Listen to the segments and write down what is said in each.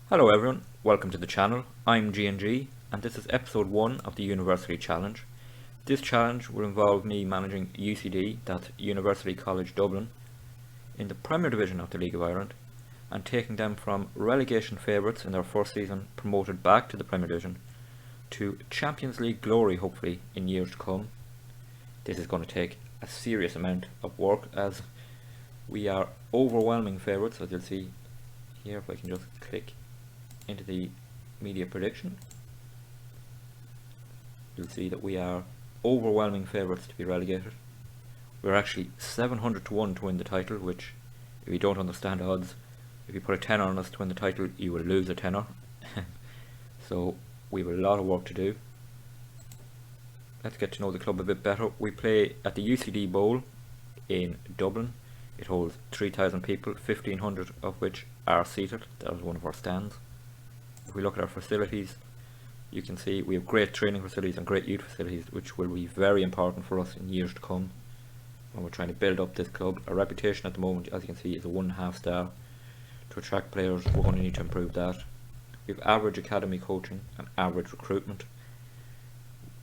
Hello everyone, welcome to the channel. I'm G&G and this is episode 1 of the University Challenge. This challenge will involve me managing UCD, that's University College Dublin, in the Premier Division of the League of Ireland and taking them from relegation favourites in their first season promoted back to the Premier Division to Champions League glory hopefully in years to come. This is going to take a serious amount of work as we are overwhelming favourites, as you'll see here. If I can just click into the media prediction, you'll see that we are overwhelming favourites to be relegated. We're actually 700 to 1 to win the title, which, if you don't understand odds, if you put a tenner on us to win the title, you will lose a tenner. So we have a lot of work to do. Let's get to know the club a bit better. We play at the UCD Bowl in Dublin. It holds 3,000 people, 1,500 of which are seated. That is one of our stands. If we look at our facilities, you can see we have great training facilities and great youth facilities, which will be very important for us in years to come when we're trying to build up this club. Our reputation at the moment, as you can see, is a 1.5 star. To attract players, we're going to need to improve that. We have average academy coaching and average recruitment.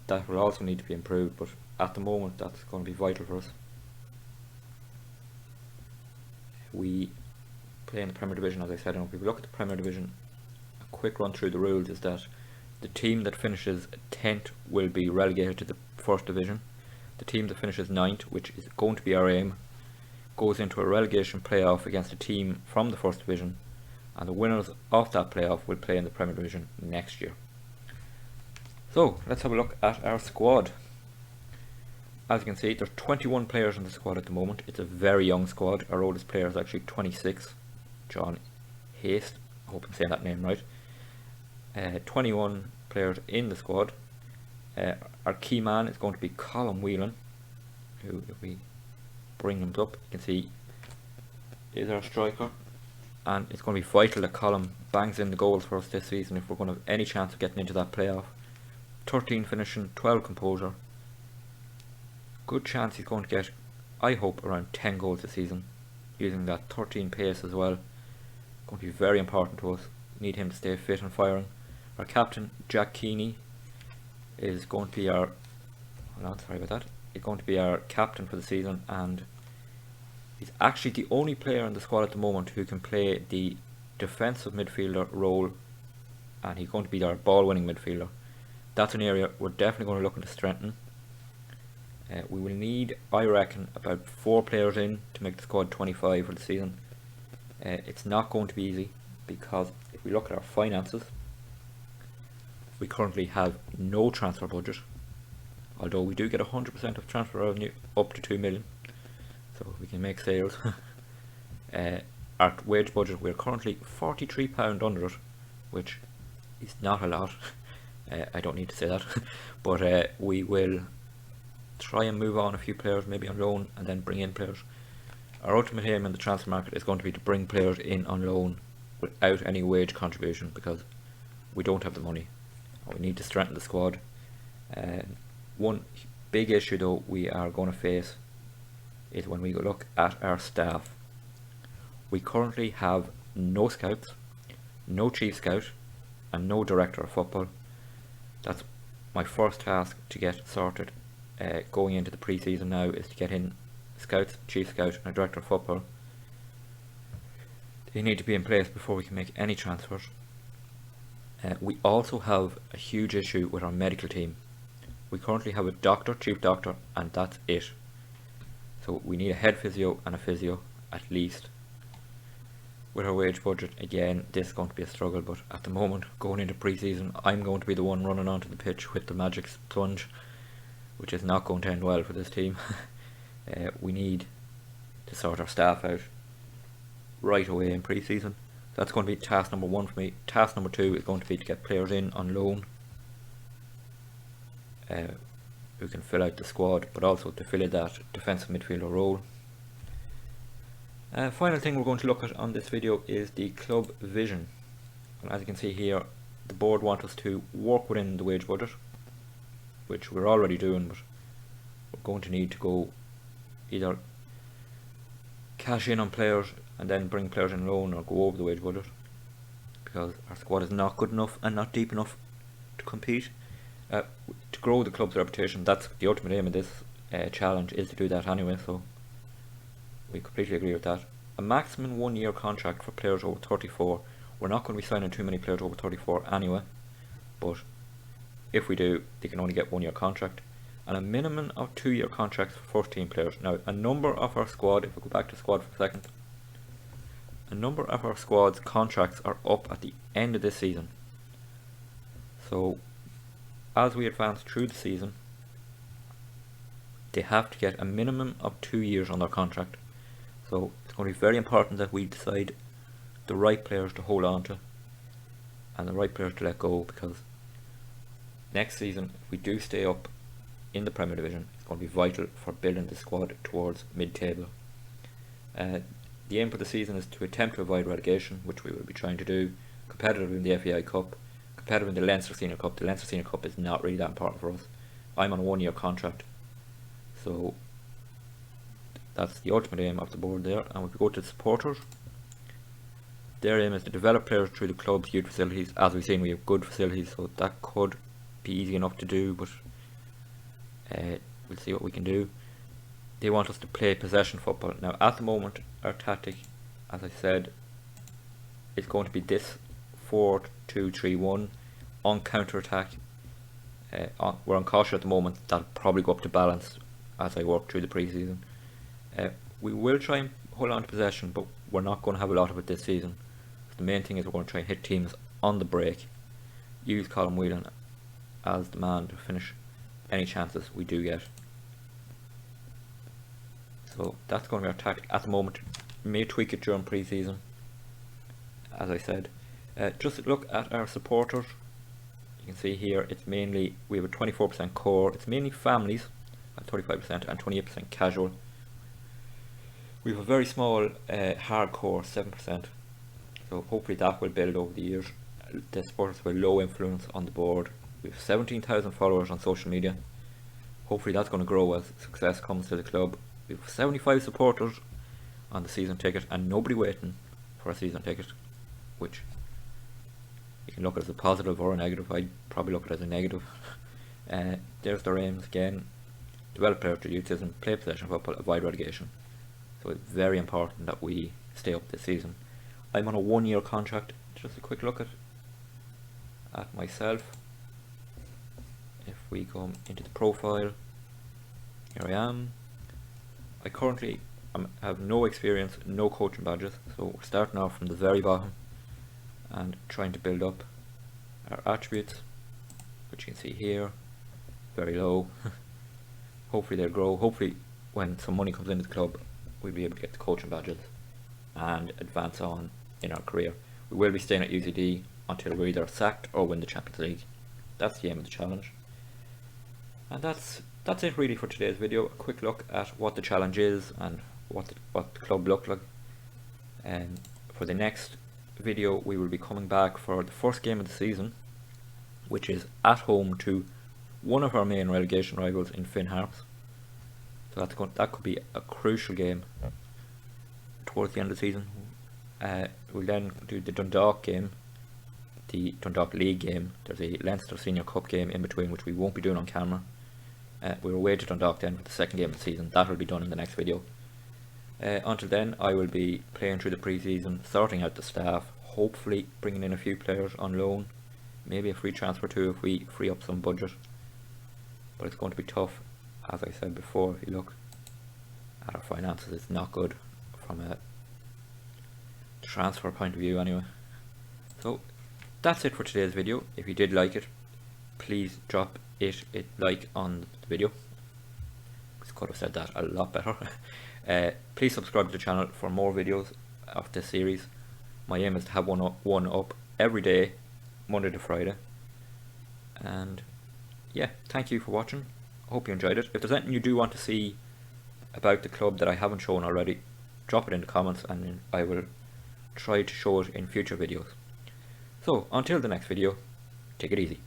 That will also need to be improved, but at the moment that's going to be vital for us. We play in the Premier Division, as I said, and if we look at the Premier Division, quick run through the rules is that the team that finishes 10th will be relegated to the first division. The team that finishes 9th, which is going to be our aim, goes into a relegation playoff against a team from the first division, and the winners of that playoff will play in the Premier Division next year. So let's have a look at our squad. As you can see, there's 21 players in the squad at the moment. It's a very young squad. Our oldest player is actually 26, John Haste. I hope I'm saying that name right. 21 players in the squad. Our key man is going to be Colm Whelan, who, if we bring him up, you can see is our striker, and it's going to be vital that Colm bangs in the goals for us this season if we're going to have any chance of getting into that playoff. 13 finishing, 12 composure. Good chance he's going to get, I hope, around 10 goals this season, using that 13 pace as well. Going to be very important to us. Need him to stay fit and firing. Our captain, Jack Keeney, is going to be our He's going to be our captain for the season, and he's actually the only player in the squad at the moment who can play the defensive midfielder role, and he's going to be our ball winning midfielder. That's an area we're definitely going to look to strengthen. We will need, I reckon, about 4 players in to make the squad 25 for the season. It's not going to be easy, because if we look at our finances, we currently have no transfer budget, although we do get 100% of transfer revenue up to 2 million, so we can make sales. Our wage budget, we're currently £43 under it, which is not a lot. I don't need to say that. But we will try and move on a few players, maybe on loan, and then bring in players. Our ultimate aim in the transfer market is going to be to bring players in on loan without any wage contribution, because we don't have the money. We need to strengthen the squad. One big issue though we are going to face is when we look at our staff. We currently have no scouts, no chief scout, and no director of football. That's my first task to get sorted going into the pre-season now, is to get in scouts, chief scout and a director of football. They need to be in place before we can make any transfers. We also have a huge issue with our medical team. We currently have a doctor, chief doctor, and that's it. So we need a head physio and a physio at least. With our wage budget, again, this is going to be a struggle, but at the moment, going into pre-season, I'm going to be the one running onto the pitch with the magic sponge, which is not going to end well for this team. We need to sort our staff out right away in pre-season. That's going to be task number 1 for me. Task number 2 is going to be to get players in on loan who can fill out the squad, but also to fill in that defensive midfielder role. Final thing we're going to look at on this video is the club vision. And as you can see here, the board want us to work within the wage budget, which we're already doing, but we're going to need to go either cash in on players and then bring players in loan, or go over the wage budget, because our squad is not good enough and not deep enough to compete. To grow the club's reputation, that's the ultimate aim of this challenge, is to do that anyway, so we completely agree with that. A maximum 1 year contract for players over 34. We're not going to be signing too many players over 34 anyway, but if we do, they can only get 1 year contract. And a minimum of 2 year contracts for first team players. Now, a number of our squad, if we go back to squad for a second, a number of our squad's contracts are up at the end of this season. So, as we advance through the season, they have to get a minimum of 2 years on their contract. So, it's going to be very important that we decide the right players to hold on to and the right players to let go, because next season, if we do stay up in the Premier Division, it's going to be vital for building the squad towards mid-table. The aim for the season is to attempt to avoid relegation, which we will be trying to do, competitive in the FAI Cup, competitive in the Leinster Senior Cup. The Leinster Senior Cup is not really that important for us. I'm on a 1 year contract, so that's the ultimate aim of the board there. And if we go to the supporters, their aim is to develop players through the club's youth facilities. As we've seen, we have good facilities, so that could be easy enough to do, but we'll see what we can do. They want us to play possession football. Now, at the moment, our tactic, as I said, is going to be this 4-2-3-1 on counter attack. We're on caution at the moment. That'll probably go up to balance as I work through the pre-season. We will try and hold on to possession, but we're not going to have a lot of it this season. The main thing is we're going to try and hit teams on the break, use Colin Whelan as the man to finish any chances we do get. So that's going to be our tactic at the moment. We may tweak it during pre-season, as I said. Just look at our supporters. You can see here it's mainly, we have a 24% core. It's mainly families at 35% and 28% casual. We have a very small hardcore, 7%. So hopefully that will build over the years. The supporters have a low influence on the board. We have 17,000 followers on social media. Hopefully that's going to grow as success comes to the club. We have 75 supporters on the season ticket and nobody waiting for a season ticket, which you can look at as a positive or a negative. I'd probably look at it as a negative. There's their aims again: develop players through youth season, play possession football, avoid relegation. So it's very important that we stay up this season. I'm on a 1 year contract. Just a quick look at myself. If we come into the profile, here I am. I currently have no experience, no coaching badges, so we're starting off from the very bottom and trying to build up our attributes, which you can see here, very low. Hopefully they'll grow. Hopefully when some money comes into the club, we'll be able to get the coaching badges and advance on in our career. We will be staying at UCD until we're either sacked or win the Champions League. That's the aim of the challenge. And that's it really for today's video. A quick look at what the challenge is and what the club looked like. And for the next video we will be coming back for the first game of the season, which is at home to one of our main relegation rivals in Finn Harps. So that could be a crucial game towards the end of the season. We'll then do the Dundalk game, the Dundalk League game. There's a Leinster Senior Cup game in between, which we won't be doing on camera. We're away to Dundalk then for the second game of the season. That will be done in the next video. Until then, I will be playing through the pre-season, sorting out the staff, hopefully bringing in a few players on loan, maybe a free transfer too if we free up some budget. But it's going to be tough, as I said before. If you look at our finances, it's not good from a transfer point of view anyway. So that's it for today's video. If you did like it, please drop a like on the video. I could have said that a lot better. Please subscribe to the channel for more videos of this series. My aim is to have one up every day, Monday to Friday. And yeah, thank you for watching. I hope you enjoyed it. If there's anything you do want to see about the club that I haven't shown already, drop it in the comments and I will try to show it in future videos. So until the next video, take it easy.